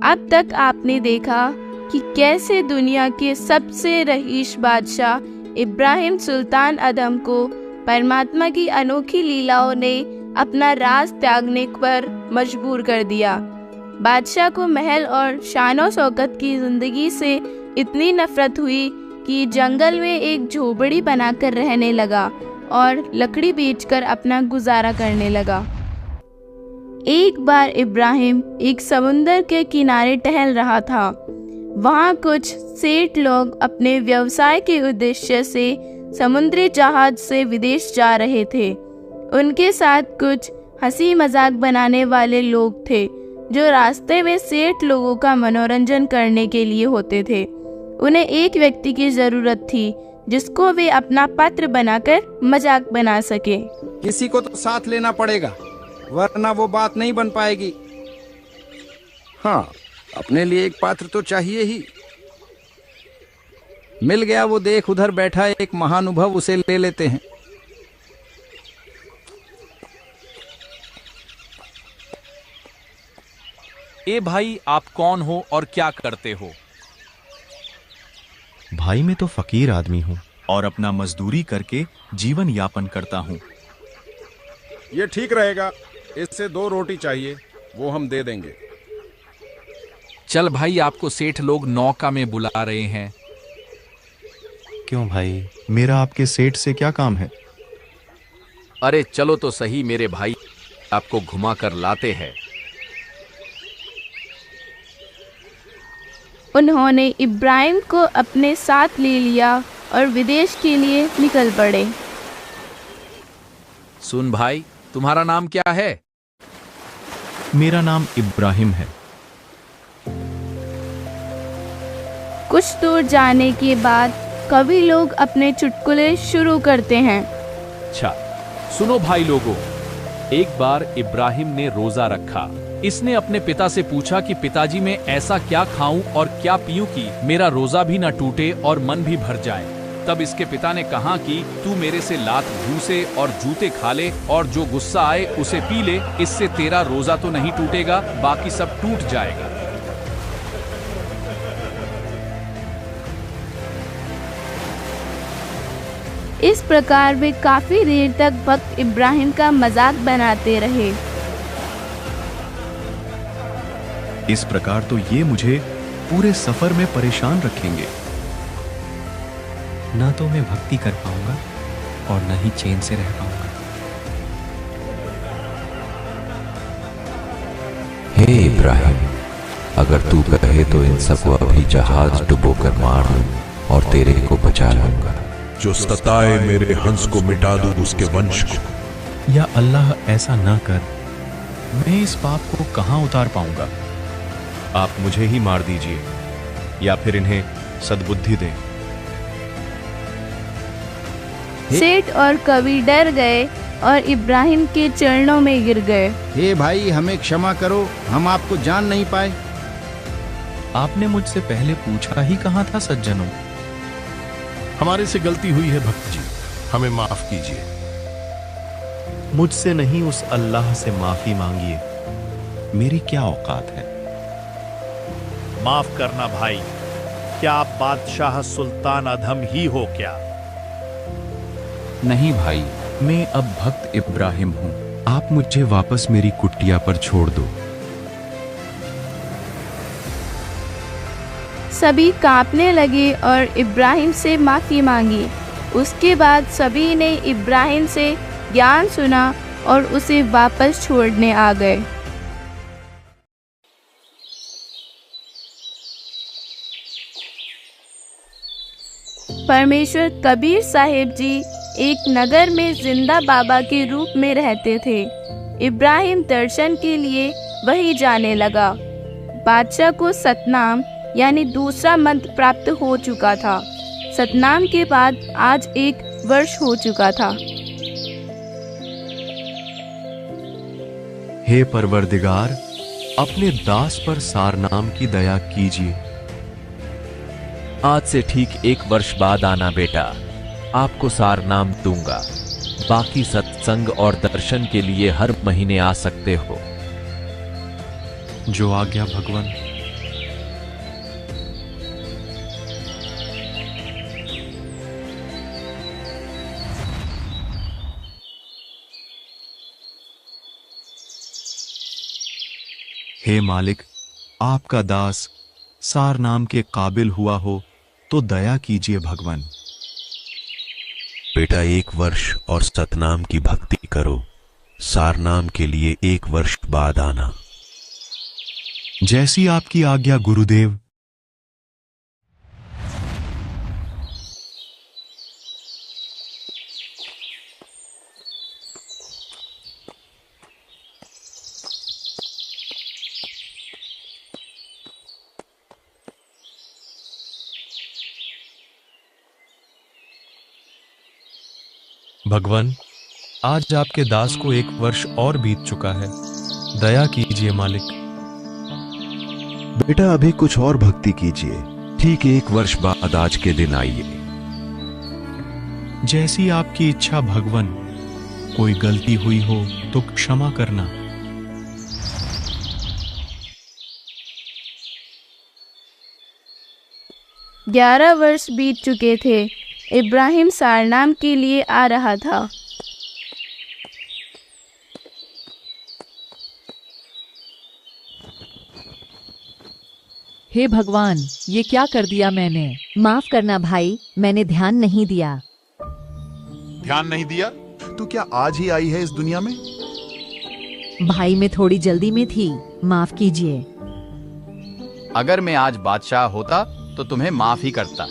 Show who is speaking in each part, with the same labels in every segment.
Speaker 1: अब तक आपने देखा कि कैसे दुनिया के सबसे रईस बादशाह इब्राहिम सुल्तान अदम को परमात्मा की अनोखी लीलाओं ने अपना राज त्यागने पर मजबूर कर दिया। बादशाह को महल और शानो शौकत की जिंदगी से इतनी नफरत हुई कि जंगल में एक झोपड़ी बनाकर रहने लगा और लकड़ी बेचकर अपना गुजारा करने लगा। एक बार इब्राहिम एक समुंदर के किनारे टहल रहा था। वहाँ कुछ सेठ लोग अपने व्यवसाय के उद्देश्य से समुद्री जहाज से विदेश जा रहे थे। उनके साथ कुछ हंसी मजाक बनाने वाले लोग थे जो रास्ते में सेठ लोगों का मनोरंजन करने के लिए होते थे। उन्हें एक व्यक्ति की जरूरत थी जिसको वे अपना पात्र बनाकर मजाक बना सके।
Speaker 2: किसी को तो साथ लेना पड़ेगा, वरना वो बात नहीं बन पाएगी। हाँ, अपने लिए एक पात्र तो चाहिए ही। मिल गया, वो देख उधर बैठा एक महानुभव, उसे ले लेते हैं।
Speaker 3: ए भाई, आप कौन हो और क्या करते हो?
Speaker 4: भाई मैं तो फकीर आदमी हूँ
Speaker 3: और अपना मजदूरी करके जीवन यापन करता हूँ।
Speaker 2: ये ठीक रहेगा, इससे 2 रोटी चाहिए, वो हम दे देंगे।
Speaker 3: चल भाई, आपको सेठ लोग नौका में बुला रहे हैं।
Speaker 4: क्यों भाई, मेरा आपके सेठ से क्या काम है?
Speaker 5: अरे चलो तो सही मेरे भाई, आपको घुमा कर लाते हैं।
Speaker 1: उन्होंने इब्राहिम को अपने साथ ले लिया और विदेश के लिए निकल पड़े।
Speaker 5: सुन भाई, तुम्हारा नाम क्या है?
Speaker 4: मेरा नाम इब्राहिम है।
Speaker 1: कुछ दूर जाने के बाद कवि लोग अपने चुटकुले शुरू करते हैं।
Speaker 3: अच्छा सुनो भाई लोगों, एक बार इब्राहिम ने रोजा रखा। इसने अपने पिता से पूछा कि पिताजी मैं ऐसा क्या खाऊं और क्या पीऊं कि मेरा रोजा भी न टूटे और मन भी भर जाए। तब इसके पिता ने कहा कि तू मेरे से लात भूसे और जूते खा ले और जो गुस्सा आए उसे पी ले, इससे तेरा रोजा तो नहीं टूटेगा, बाकी सब टूट जाएगा।
Speaker 1: इस प्रकार वे काफी देर तक भक्त इब्राहिम का मजाक बनाते रहे।
Speaker 4: इस प्रकार तो ये मुझे पूरे सफर में परेशान रखेंगे।
Speaker 6: ना तो मैं भक्ति कर पाऊंगा और न ही चैन से रह पाऊंगा।
Speaker 7: हे इब्राहिम, अगर तू कहे तो इन सबको अभी जहाज डुबोकर मार लूं और तेरे को बचा लूंगा।
Speaker 8: जो सताए मेरे हंस को मिटा दूं उसके वंश को।
Speaker 4: या अल्लाह ऐसा ना कर, मैं इस पाप को कहां उतार पाऊंगा। आप मुझे ही मार दीजिए या फिर इन्हें सद्बुद्धि दें।
Speaker 1: सेठ और कवि डर गए और इब्राहिम के चरणों में गिर गए।
Speaker 2: हे भाई, हमें क्षमा करो, हम आपको जान नहीं पाए।
Speaker 4: आपने मुझसे पहले पूछा ही कहाँ था सज्जनों।
Speaker 8: हमारे से गलती हुई है भक्त जी, हमें माफ कीजिए।
Speaker 4: मुझसे नहीं, उस अल्लाह से माफी मांगिए, मेरी क्या औकात है।
Speaker 9: माफ करना भाई, क्या आप बादशाह सुल्तान अदम ही हो क्या?
Speaker 4: नहीं भाई, मैं अब भक्त इब्राहिम हूँ। आप मुझे वापस मेरी कुटिया पर छोड़ दो।
Speaker 1: सभी कांपने लगे और इब्राहिम से माफी मांगी। उसके बाद सभी ने इब्राहिम से ज्ञान सुना और उसे वापस छोड़ने आ गए। परमेश्वर कबीर साहिब जी एक नगर में जिंदा बाबा के रूप में रहते थे। इब्राहिम दर्शन के लिए वहीं जाने लगा। बादशाह को सतनाम यानी दूसरा मंत्र प्राप्त हो चुका था। सतनाम के बाद आज 1 वर्ष हो चुका था।
Speaker 4: हे परवरदिगार, अपने दास पर सारनाम की दया कीजिए।
Speaker 5: आज से ठीक 1 वर्ष बाद आना बेटा, आपको सारनाम दूंगा। बाकी सत्संग और दर्शन के लिए हर महीने आ सकते हो।
Speaker 4: जो आज्ञा भगवान। हे मालिक, आपका दास सार नाम के काबिल हुआ हो तो दया कीजिए भगवान।
Speaker 7: बेटा 1 वर्ष और सतनाम की भक्ति करो। सारनाम के लिए 1 वर्ष बाद आना।
Speaker 4: जैसी आपकी आज्ञा गुरुदेव। भगवान, आज आपके दास को 1 वर्ष और बीत चुका है, दया कीजिए मालिक।
Speaker 7: बेटा अभी कुछ और भक्ति कीजिए। ठीक 1 वर्ष बाद आज के दिन आइए।
Speaker 4: जैसी आपकी इच्छा भगवान। कोई गलती हुई हो तो क्षमा करना।
Speaker 1: ग्यारह वर्ष बीत चुके थे। इब्राहिम सारनाम के लिए आ रहा था।
Speaker 10: हे भगवान, ये क्या कर दिया मैंने?
Speaker 11: माफ करना भाई, मैंने ध्यान नहीं दिया।
Speaker 9: ध्यान नहीं दिया? तू क्या आज ही आई है इस दुनिया में?
Speaker 11: भाई मैं थोड़ी जल्दी में थी, माफ कीजिए।
Speaker 12: अगर मैं आज बादशाह होता तो तुम्हें माफ ही करता।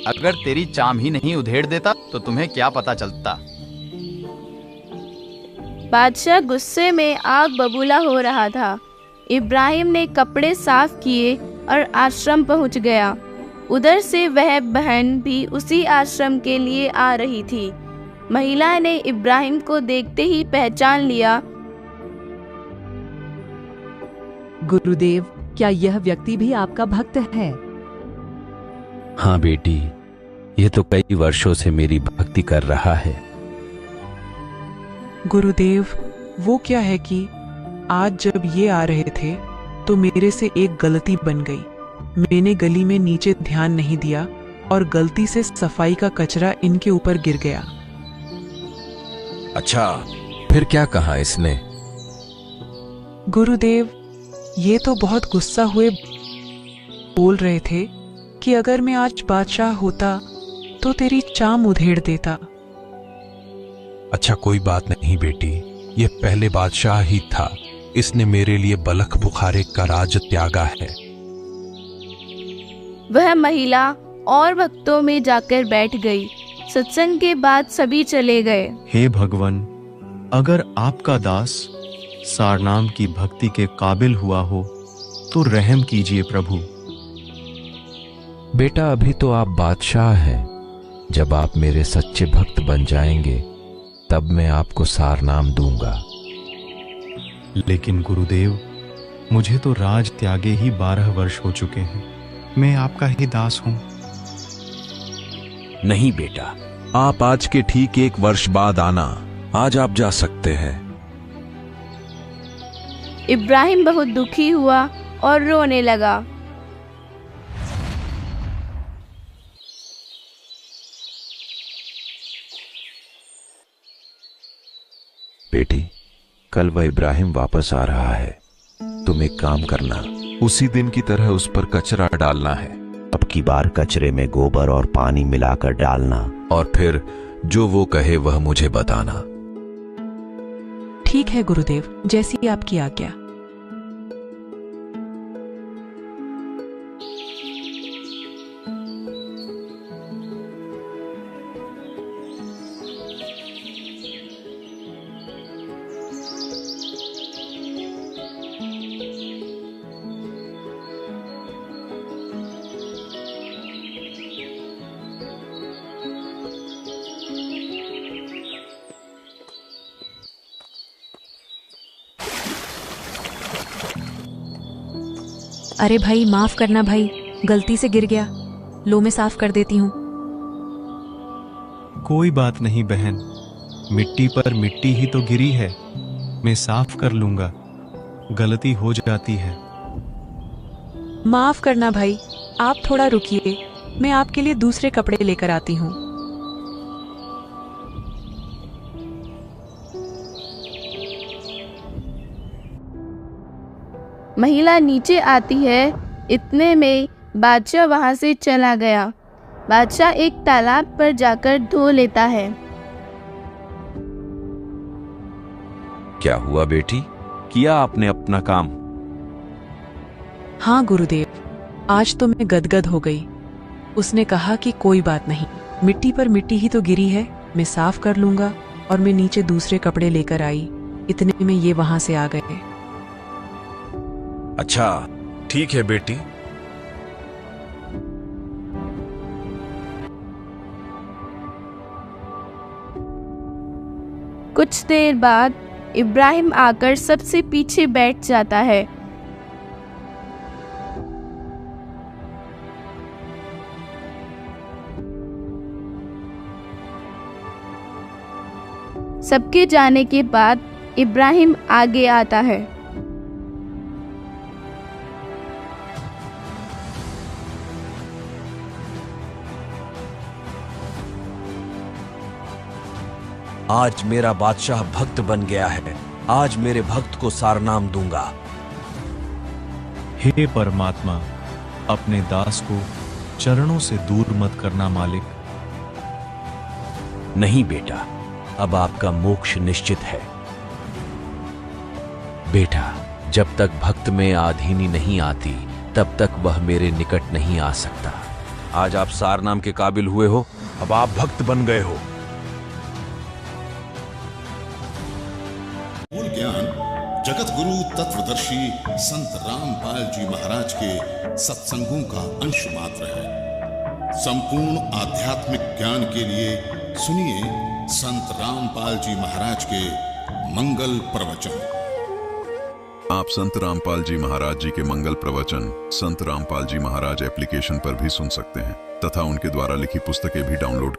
Speaker 12: अगर तेरी चाम ही नहीं उधेड़ देता तो तुम्हें क्या पता चलता।
Speaker 1: बादशाह गुस्से में आग बबूला हो रहा था। इब्राहिम ने कपड़े साफ किए और आश्रम पहुंच गया। उधर से वह बहन भी उसी आश्रम के लिए आ रही थी। महिला ने इब्राहिम को देखते ही पहचान लिया।
Speaker 10: गुरुदेव, क्या यह व्यक्ति भी आपका भक्त है?
Speaker 7: हाँ बेटी, ये तो कई वर्षों से मेरी भक्ति कर रहा है।
Speaker 13: गुरुदेव, वो क्या है कि आज जब ये आ रहे थे तो मेरे से एक गलती बन गई। मैंने गली में नीचे ध्यान नहीं दिया और गलती से सफाई का कचरा इनके ऊपर गिर गया।
Speaker 7: अच्छा, फिर क्या कहा इसने?
Speaker 13: गुरुदेव, ये तो बहुत गुस्सा हुए बोल रहे थे कि अगर मैं आज बादशाह होता तो तेरी चाम उधेड़ देता।
Speaker 14: अच्छा कोई बात नहीं बेटी, ये पहले बादशाह ही था। इसने मेरे लिए बलख बुखारे का राज त्यागा है।
Speaker 1: वह महिला और भक्तों में जाकर बैठ गई। सत्संग के बाद सभी चले गए।
Speaker 4: हे भगवान, अगर आपका दास सारनाम की भक्ति के काबिल हुआ हो तो रहम कीजिए प्रभु।
Speaker 7: बेटा अभी तो आप बादशाह हैं। जब आप मेरे सच्चे भक्त बन जाएंगे तब मैं आपको सारनाम दूंगा।
Speaker 4: लेकिन गुरुदेव, मुझे तो राज त्यागे ही 12 वर्ष हो चुके हैं। मैं आपका ही दास हूं।
Speaker 7: नहीं बेटा, आप आज के ठीक 1 वर्ष बाद आना। आज आप जा सकते हैं।
Speaker 1: इब्राहिम बहुत दुखी हुआ और रोने लगा।
Speaker 7: बेटी, कल वह इब्राहिम वापस आ रहा है। तुम एक काम करना, उसी दिन की तरह उस पर कचरा डालना है। अब की बार कचरे में गोबर और पानी मिलाकर डालना और फिर जो वो कहे वह मुझे बताना।
Speaker 13: ठीक है गुरुदेव, जैसी आपकी आज्ञा।
Speaker 15: अरे भाई माफ करना भाई, गलती से गिर गया। लो मैं साफ कर देती हूँ।
Speaker 4: कोई बात नहीं बहन, मिट्टी पर मिट्टी ही तो गिरी है। मैं साफ कर लूंगा, गलती हो जाती है।
Speaker 13: माफ करना भाई, आप थोड़ा रुकिए, मैं आपके लिए दूसरे कपड़े लेकर आती हूँ।
Speaker 1: महिला नीचे आती है, इतने में बादशाह वहां से चला गया। बादशाह एक तालाब पर जाकर धो लेता है।
Speaker 7: क्या हुआ बेटी, किया आपने अपना काम?
Speaker 13: हाँ गुरुदेव, आज तो मैं गदगद हो गई। उसने कहा कि कोई बात नहीं, मिट्टी पर मिट्टी ही तो गिरी है, मैं साफ कर लूंगा। और मैं नीचे दूसरे कपड़े लेकर आई, इतने में ये वहां से आ गए।
Speaker 14: अच्छा, ठीक है बेटी।
Speaker 1: कुछ देर बाद इब्राहिम आकर सबसे पीछे बैठ जाता है। सबके जाने के बाद इब्राहिम आगे आता है।
Speaker 7: आज मेरा बादशाह भक्त बन गया है, आज मेरे भक्त को सारनाम दूंगा।
Speaker 4: हे परमात्मा, अपने दास को चरणों से दूर मत करना मालिक।
Speaker 7: नहीं बेटा, अब आपका मोक्ष निश्चित है। बेटा, जब तक भक्त में आधीनी नहीं आती, तब तक वह मेरे निकट नहीं आ सकता। आज आप सारनाम के काबिल हुए हो,
Speaker 14: अब आप भक्त बन गए हो।
Speaker 16: मूल ज्ञान जगत गुरु तत्वदर्शी संत रामपाल जी महाराज के सत्संगों का अंश मात्र है। संपूर्ण आध्यात्मिक ज्ञान के लिए सुनिए संत रामपाल जी महाराज के मंगल प्रवचन।
Speaker 17: आप संत रामपाल जी महाराज जी के मंगल प्रवचन संत रामपाल जी महाराज एप्लीकेशन पर भी सुन सकते हैं तथा उनके द्वारा लिखी पुस्तकें भी डाउनलोड